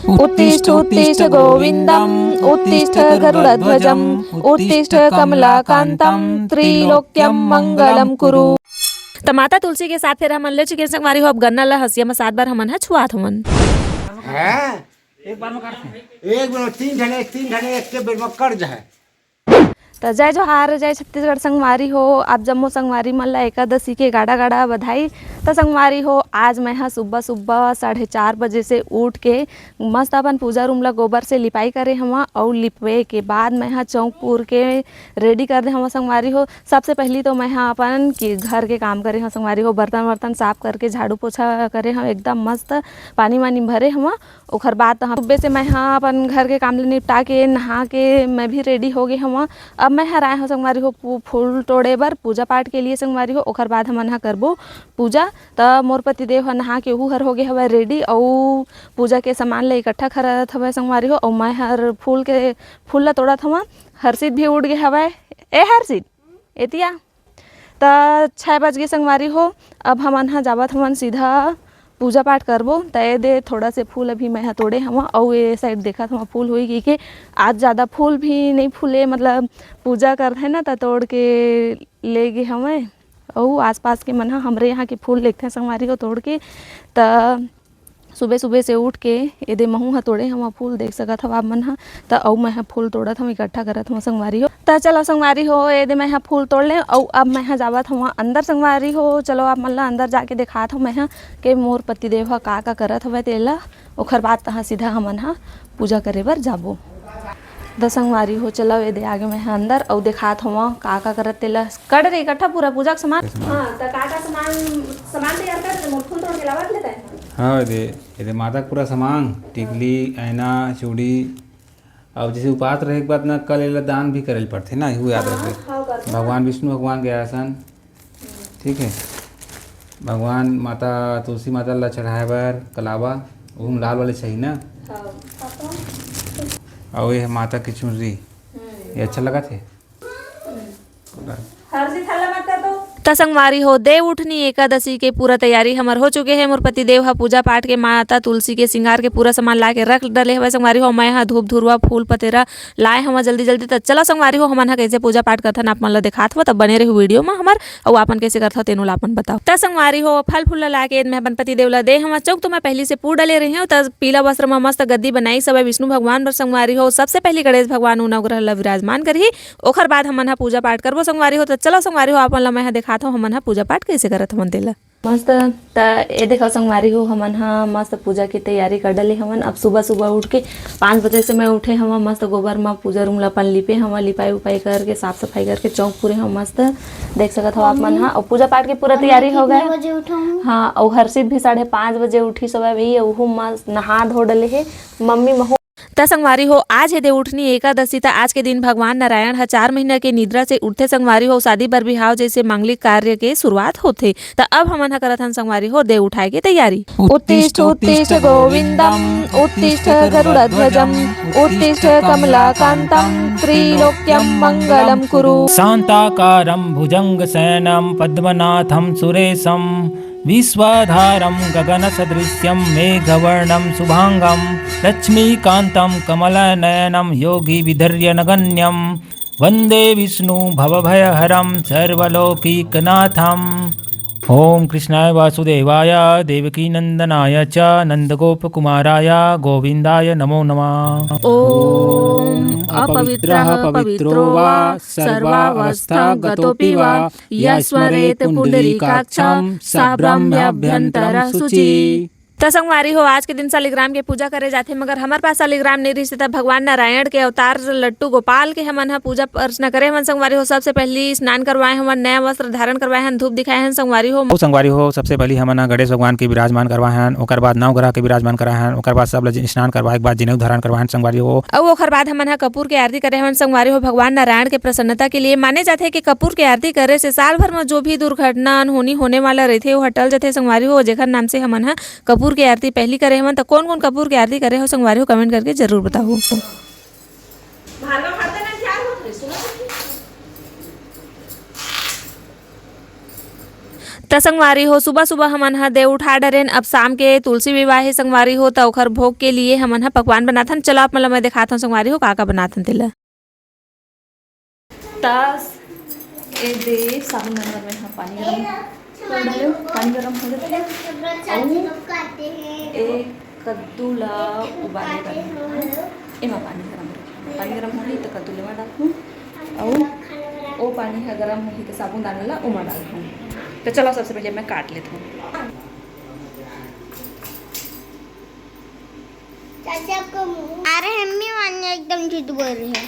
उत्तिष्ठ उत्तिष्ठ गोविन्दम् उत्तिष्ठ गरुडध्वजम् उत्तिष्ठ कमलाकान्तं त्रिलोक्यं मंगलम कुरु। तो माता तुलसी के साथ फिर हमन ले चुके संगवारी हो अब गन्ना ला हसिया में 7 बार हमन ह छुआत हमन है एक बार में काटते एक बार तीन ढने एक के बेर में कर्ज है। तो जय जोहार जय छत्तीसगढ़ संगवारी हो आप जम्मो संगवारी मन ला एकादशी के गाड़ा गाड़ा बधाई। तो संगवारी हो आज मैं हाँ सुबह सुबह 4:30 बजे से उठ के मस्त अपन पूजा रूम ला गोबर से लिपाई करे हवा और लिपवे के बाद मैं हाँ चौक पूर के रेडी कर दे हवा संगवारी हो। सबसे पहली तो मैं हाँ अपन के घर के काम करे हाँ संगवारी हो, बर्तन वर्तन साफ करके झाड़ू पोछा करे हाँ एकदम मस्त पानी वानी भरे हवा। ओखर बाद सुबह से मैं हाँ अपन घर के काम ले निपटा के नहा के मैं भी रेडी हो गई हवा। अब मैं हराए हो संगवारी हो फूल तोड़े बर पूजा पाठ के लिए संगवारी हो। ओखर बाद हमन हा करबो पूजा। त मोर पति देव ह नहा के हर हो गए हवे रेडी और पूजा के सामान ले इकट्ठा करत हवे संगवारी हो। और मैं हर फूल ला तोड़त हवा। हर्षित भी उठ गए हवे। ए हर्षित एतिया त 6 बज गए संगवारी हो। अब हमन हा जावत हमन सीधा पूजा पाठ करबो। तय दे थोड़ा से फूल अभी मैं तोड़े हवा और ये साइड देखा था फूल हुई कि आज ज़्यादा फूल भी नहीं फूले मतलब पूजा करते हैं ना तो तोड़ के ले गए हमें और आसपास के मन हमरे यहाँ के फूल लेते हैं संगवारी को तोड़ के। त सुबह सुबह से उठ के एदे महू ह तोड़े हम फूल देख सकत हवा आप मन ह। त अउ मैं ह फूल तोड़त हम इकट्ठा करत हम संगवारी हो। त चलो संगवारी हो एदे मैं ह फूल तोड़ ले और अब मैं ह जावत हूँ अंदर संगवारी हो। चलो आप मन ला अंदर जाके दिखात हूँ मैं ह के मोर पति देव ह का करत हवे तेला। ओखर बाद तहाँ सीधा हमन ह पूजा करे बर जाबो। द संगवारी हो चलो एदे आगे मैं ह अंदर और दिखात हूँ का करत तेला कर रे इकट्ठा पूरा पूजा का सामान। हां त का सामान तैयार कर मोर फूल तोड़ के लावत लेते हैं। हाँ ये माता का पूरा सामान टिकली ऐना चूड़ी और जैसे उपास रहे के बाद ना कल एला दान भी करे पड़ते ना यू याद रखे। भगवान विष्णु भगवान के आसन ठीक है। भगवान माता तुलसी माता ला चढ़ाए बर कलावा वो लाल वाले चाहिए ना। और ये माता की चुनरी ये अच्छा लगा थे। त संगवारी हो देव उठनी एकादशी के पूरा तैयारी हमर हो चुके हैं। मोर पति देव हा पूजा पाठ के माता तुलसी के श्रृंगार के पूरा सामान ला के रख डले हवे संगवारी हो। मैं हा धूप धुरवा फूल पतेरा लाए हम जल्दी जल्दी। त चलो संगवारी हो हमन हा कैसे पूजा पाठ करथन आप मन ला दिखात हो। तब बने रही वीडियो में हमर और आपन कैसे करथो तेनो ला अपन बताओ। त संगवारी हो फल फूल ला के मैं अपन पति देव ला दे हम चौक तो मैं पहली से पूड़ डले रही हूँ। त पीला वस्त्र में मस्त गद्दी बनाई सब विष्णु भगवान बर संगवारी हो। सबसे पहले गणेश भगवान नवग्रह ला विराजमान करही ओखर बाद हमन हा पूजा पाठ करबो संगवारी हो। त चलो संगवारी हो आपन ला मैं दिखात हो हमन हा पूजा पाठ कैसे करत हमन तेला मस्त। त ए देखो संगवारी हो हमन हा मस्त पूजा की तैयारी कर डले हमन। अब सुबह सुबह उठ के 5 बजे से मैं उठे हम मस्त गोबर में पूजा रूम ला अपन लिपे हम लिपाई उपाई करके साफ सफाई करके चौक पूरे हम मस्त देख सकत हो आप मन हा। और पूजा पाठ की पूरा तैयारी हो गए। हाँ और हर्षित भी 5:30 बजे उठी सुबह भी वो मस्त नहा धो डले है मम्मी महू। त संगवारी हो आज है दे उठनी एकादशी। त आज के दिन भगवान नारायण ह 4 महीना के निद्रा से उठते संगवारी हो। शादी बर बिहाव जैसे मांगलिक कार्य के शुरुआत होथे। त अब हमन ह करत हन संगवारी हो दे उठाए के तैयारी। उत्तिष्ठ उत्तिष्ठ गोविन्दम उत्तिष्ठ गरुडध्वजम् उत्तिष्ठ कमलाकान्तं त्रिलोक्यं मंगलम कुरु। शान्ताकारं भुजङ्गशयनं पद्मनाथं सुरेशं विश्वाधारं गगनसदृश्यं मेघवर्णं शुभांगं लक्ष्मीकान्तं कमलनयनं योगी विधर्य नगण्यं वन्दे विष्णु भवभयहरं सर्वलौकिकनाथम्। ओम कृष्णाय वासुदेवाय देवकी नंदनाय च नंदगोपकुमाराय गोविंदाय नमो नमः। ओम अपवित्रः पवित्रो वा सर्वावस्थागतोऽपि वा यस्मरेत् पुंडरीकाक्षं स ब्रह्मभ्यन्तरः शुचिः। त संगवारी हो आज के दिन शालिग्राम के पूजा करे जाथे मगर हमार पास शालिग्राम नहीं रही। तब भगवान नारायण के अवतार लट्टू गोपाल के हमन हा पूजा अर्चना करे हमन संगवारी हो। सबसे पहली स्नान करवाए हमन नया वस्त्र धारण करवाए हन धूप दिखाए हन संगवारी हो। संगवारी हो सबसे पहले हमन गणेश भगवान के विराजमान करवाए हन ओकर बाद नवग्रह के विराजमान कराए हन ओकर बाद सब स्नान करवाए के बाद जनेऊ धारण करवाए हन संगवारी हो। और ओकर बाद हमन हा कपूर के आरती करे हमन संगवारी हो। भगवान नारायण के प्रसन्नता के लिए माने जाथे कि कपूर के आरती करे से साल भर में जो भी दुर्घटना अनहोनी होने वाला रहथे वो हटल जाथे संगवारी हो। जेकर नाम से हमन हा कपूर के आरती पहली करे हमन। तो कौन कौन कपूर के आरती करे हो संगवारी हो कमेंट करके जरूर बताओ। त संगवारी हो सुबह सुबह हमन ह देव उठा डरेन। अब शाम के तुलसी विवाह हे संगवारी हो त ओखर भोग के लिए हमन ह पकवान बनाथन। चलो आप मतलब मैं दिखात हूँ संगवारी हो का बनाथन तेला। ए दे साबुन नंबर में हाँ पानी गरम कर डालो, पानी गरम हो जाता है। एक कद्दू ला उबाले डालो, एमा पानी गरम होही तो कद्दू लेवा डालूँ और ओ पानी है गरम होही तो साबुन दाना ला उमा डालूँ। तो चलो सबसे पहले मैं काट लेती हूँ। अरे मम्मी मान्य एकदम झूठ बोल रही है।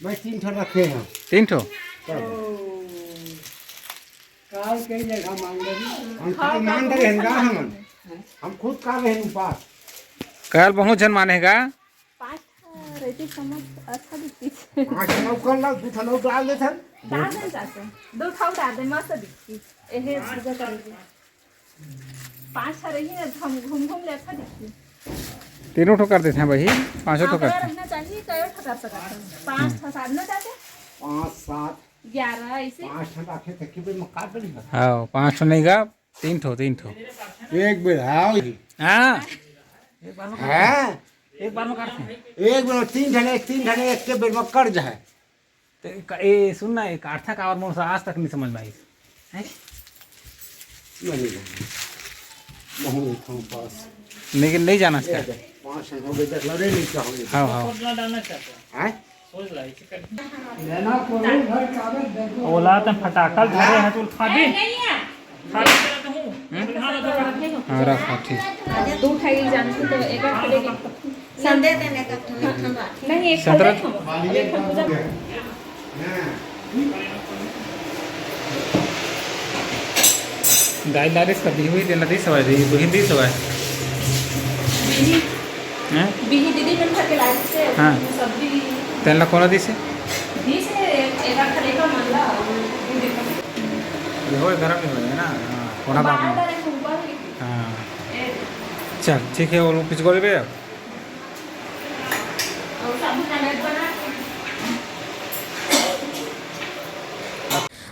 मैं 3 ठो रखे हैं। 3 ठो काल कई जगह मांग रहे हैं हम खुद कर रहे हैं उपास। कल बहुत जन मानेगा। 5 रेती समझ अच्छा दिखती 5 ठो कर लो, 2 ठो डाल दे थन। डाल दे चाचा, 2 खाओ डाल दे मस्त दिखती। एहे पूजा करेंगे 5 रही ना हम घूम ले अच्छा दिखती। 3 ठो कर देते हैं भाई, 5 ठो करते हैं। रहना चाहिए कई ठो कर सकते हैं। 5 ठो साथ ना चाचा 5 7 11 ऐसे 5 ठो रखे थे कि मैं काट ली। हाँ 5 ठो नहीं गा, 3 ठो एक बेर आओ हाँ हैं एक बार में काटते हैं। एक बेर 3 ठने एक के बेर में कर जाए। तो ये सुन ना, एक अर्थक और मोर से आज तक नहीं समझ में आई है। नहीं बहुत हम पास लेकिन नहीं जाना चाहिए। 5 हो गए देख लो रे नहीं क्या हो गया। हाँ हाँ हैं ओला तो फटाकल धरे हैं तो खा दे। हाँ रखो ठीक। 2 खाई जानती तो एक बार खिलेगी संदे देने का ठंडा नहीं एक संतरा दाल लारिस कभी हुई देना दी सवाई दी वो हिंदी सवाई हैं बिही दीदी मन खा के लाई से हाँ। सब्जी तेल कोना दी से दी से एक बार खलेगा मंदा ये हो गरम नहीं होगा ना। हाँ कोना बात बाहर नहीं। डाले ऊपर ही हाँ चल ठीक है, वो कुछ गोल पे और साबुन का बना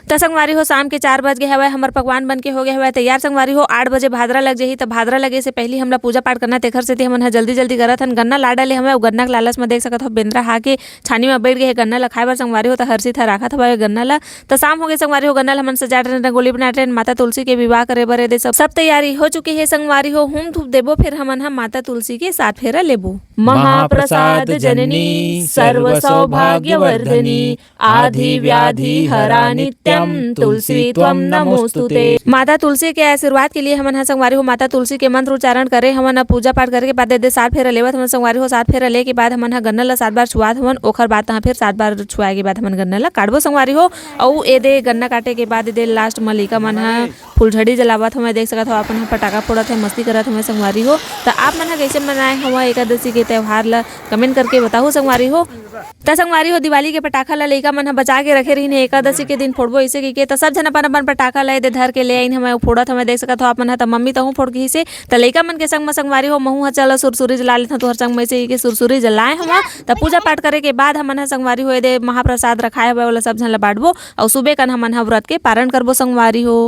त संगवारी हो शाम के 4 बज गए हवे। हमर पकवान बन के हो गए हवे तैयार। संगवारी हो 8 बजे भादरा लग जाही। तो भादरा लगे से पहले हमला पूजा पाठ करना तेखर से हमन ह जल्दी जल्दी करत हन। गन्ना ला डाले हमें गन्ना के लालच में देख सकत हो बेंद्रा हा के छानी में बैठ गए गन्ना ला खाए बर। संगवारी हो तो हरसी था राखत हवे गन्ना ला। तो शाम हो गए संगवारी हो गन्ना ला हमन सजा रहे रंगोली बना रहे माता तुलसी के विवाह करे बर दे सब तैयारी हो चुकी है। संगवारी हो हुम धूप देबो फिर हमन ह माता तुलसी के 7 फेरा लेबो। महाप्रसाद जननी सर्व सौभाग्यवर्धनी आधि व्याधि हरा नित्यम तुलसी त्वं नमोस्तुते। माता तुलसी के आशीर्वाद के लिए हमन ह संगवारी हो माता तुलसी के मंत्र उच्चारण करे हमन पूजा पाठ करे के बाद दे 7 फेरा लेवत हमन। संगवारी हो 7 फेरा ले के बाद हमन ह गन्ना ला 7 बार छुआत हमन। ओखर बाद तहाँ फिर 7 बार छुआए के बाद हमन गन्ना ला काटबो संगवारी हो। और ए दे गन्ना काटे के बाद दे लास्ट मलिका मन ह फुलझड़ी जलावत हमें देख सकत हो। अपन ह पटाखा फोड़त है मस्ती करत हमें संगवारी हो। तो आप मन ह कैसे मनाए हवा एकादशी के त्योहार ला कमेंट करके बताओ संगवारी हो। त संगवारी हो दिवाली के पटाखा ला लइका मन ह बचा के रखे रहीन एकादशी के दिन फोड़बो ऐसे के। त सब जन अपन अपन पटाखा ला दे धर के ले आइन हमें फोड़त हमें देख सकत हो। अपन ह त मम्मी तहु फोड़ के से त लइका मन के संग में संगवारी हो महू ह चल सुरसुरी जला लेत तोहर संग में से के सुरसुरी जलाए हम। त पूजा पाठ करे के बाद हमन ह संगवारी हो दे महाप्रसाद रखाए हवे वाला सब जन ला बांटबो और सुबह कन हमन ह व्रत के पारण करबो संगवारी हो।